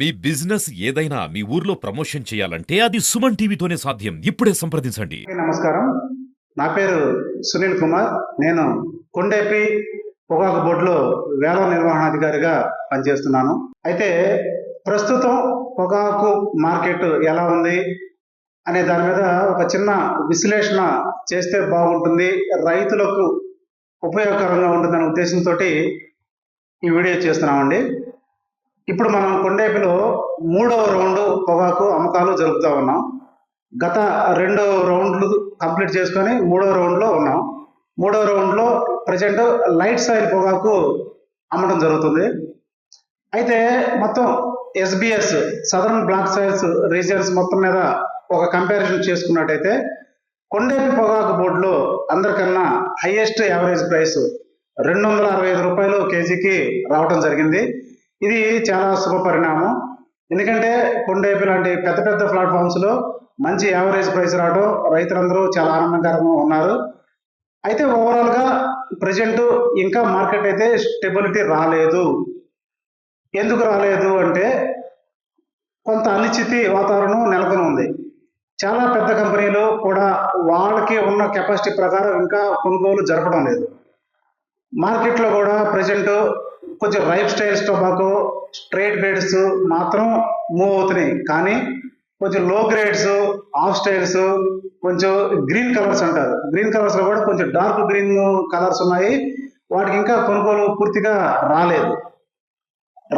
మీ business ఏదైనా మీ ఊర్లో promotion చేయాలంటే అది సుమన్ టీవీతోనే సాధ్యం. ఇప్పుడే సంప్రదించండి. నమస్కారం, నా పేరు సునీల్ కుమార్. నేను కొండేపి పొగాకు బోర్డులో వేల నిర్వహణాధికారిగా పనిచేస్తున్నాను. అయితే ప్రస్తుతం పొగాకు మార్కెట్ ఎలా ఉంది అనే దాని మీద ఒక చిన్న విశ్లేషణ చేస్తే బాగుంటుంది, రైతులకు ఉపయోగకరంగా ఉంటుందనే ఉద్దేశంతో ఈ వీడియో చేస్తున్నామండి. ఇప్పుడు మనం కొండేపిలో 3వ రౌండ్ పొగాకు అమ్మకాలు జరుపుతా ఉన్నాం. గత 2 రౌండ్లు కంప్లీట్ చేసుకొని 3వ రౌండ్లో ఉన్నాం. 3వ రౌండ్లో ప్రజెంట్ లైట్ సాయిల్ పొగాకు అమ్మడం జరుగుతుంది. అయితే మొత్తం SBS southern black soils regions మొత్తం మీద ఒక కంపారిజన్ చేసుకున్నట్టయితే కొండేపి పొగాకు బోర్డులో అందరికన్నా హైయెస్ట్ యావరేజ్ ప్రైస్ 265 రూపాయలు కేజీకి రావడం జరిగింది. ఇది చాలా శుభ పరిణామం. ఎందుకంటే కొండేపి లాంటి పెద్ద పెద్ద ప్లాట్ఫామ్స్లో మంచి యావరేజ్ ప్రైస్ రావడం రైతులందరూ చాలా ఆనందకరంగా ఉన్నారు. అయితే ఓవరాల్గా ప్రజెంట్ ఇంకా మార్కెట్ అయితే స్టెబిలిటీ రాలేదు. ఎందుకు రాలేదు అంటే కొంత అనిశ్చితి వాతావరణం నెలకొని ఉంది. చాలా పెద్ద కంపెనీలు కూడా వాళ్ళకి ఉన్న కెపాసిటీ ప్రకారం ఇంకా కొనుగోలు జరపడం లేదు. మార్కెట్లో కూడా ప్రజెంట్ కొంచెం ripe styles tobacco straight grades మాత్రం మూవ్ అవుతున్నాయి. కానీ కొంచెం లో గ్రేడ్స్, ఆఫ్ స్టైల్స్, కొంచెం గ్రీన్ కలర్స్ అంటారు, గ్రీన్ కలర్స్లో కూడా కొంచెం డార్క్ గ్రీన్ కలర్స్ ఉన్నాయి. వాటికి ఇంకా కొనుగోలు పూర్తిగా రాలేదు.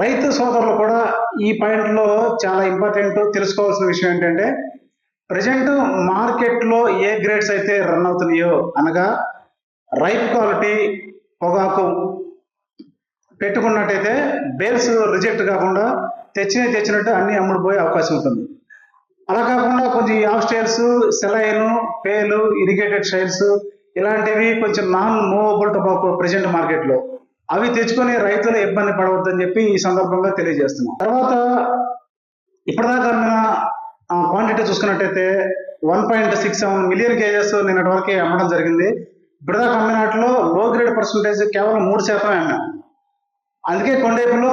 రైతు సోదరులు కూడా ఈ పాయింట్లో చాలా ఇంపార్టెంట్ తెలుసుకోవాల్సిన విషయం ఏంటంటే ప్రజెంట్ మార్కెట్లో ఏ గ్రేడ్స్ అయితే రన్ అవుతున్నాయో అనగా రైప్ క్వాలిటీ పొగాకు పెట్టుకున్నట్టయితే బేల్స్ రిజెక్ట్ కాకుండా తెచ్చినట్టు అన్ని అమ్ముడుపోయే అవకాశం ఉంటుంది. అలా కాకుండా కొంచెం ఆఫ్ స్టైల్స్, సెలైన్, పేలు, ఇరిగేటెడ్ స్టైల్స్ ఇలాంటివి కొంచెం నాన్ మూవబుల్ టొబాకో ప్రజెంట్ మార్కెట్లో అవి తెచ్చుకొని రైతులు ఇబ్బంది పడవద్దని చెప్పి ఈ సందర్భంగా తెలియజేస్తున్నాం. తర్వాత ఇప్పటిదాకా క్వాంటిటీ చూసుకున్నట్టయితే 1.67 మిలియన్ కేజెస్ నిన్నటి వరకు అమ్మడం జరిగింది. ఇప్పటిదాకా అమ్మినట్లో లో గ్రేడ్ పర్సంటేజ్ కేవలం 3% అమ్మాం. అందుకే కొండేపులో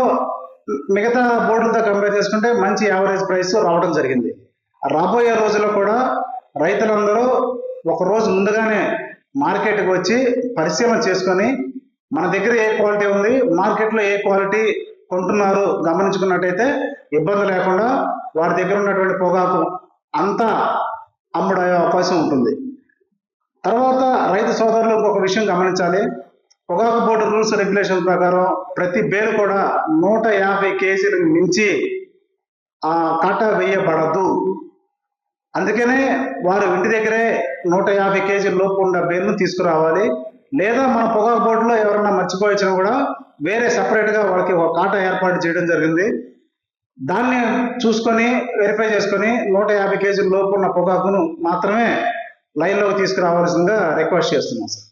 మిగతా బోర్డులతో కంపేర్ చేసుకుంటే మంచి యావరేజ్ ప్రైస్ రావడం జరిగింది. రాబోయే రోజుల్లో కూడా రైతులందరూ ఒక రోజు ముందుగానే మార్కెట్కి వచ్చి పరిశీలన చేసుకొని మన దగ్గర ఏ క్వాలిటీ ఉంది, మార్కెట్లో ఏ క్వాలిటీ కొంటున్నారు గమనించుకున్నట్టయితే ఇబ్బంది లేకుండా వారి దగ్గర ఉన్నటువంటి పొగాకు అంతా అమ్ముడే అవకాశం ఉంటుంది. తర్వాత రైతు సోదరులు ఒక విషయం గమనించాలి. పొగాకు బోర్డు రూల్స్ రెగ్యులేషన్ ప్రకారం ప్రతి బేలు కూడా 150 కేజీలకు మించి కాటా వేయబడదు. అందుకనే వారు ఇంటి దగ్గరే 150 కేజీల లోపు ఉన్న బేలును తీసుకురావాలి. లేదా మన పొగాకు బోర్డులో ఎవరన్నా మర్చిపోయించినా కూడా వేరే సపరేట్గా వాళ్ళకి ఒక కాటా ఏర్పాటు చేయడం జరిగింది. దాన్ని చూసుకొని వెరిఫై చేసుకొని 150 కేజీల లోపు ఉన్న పొగాకును మాత్రమే లైన్లోకి తీసుకురావాల్సిందిగా రిక్వెస్ట్ చేస్తున్నాం సార్.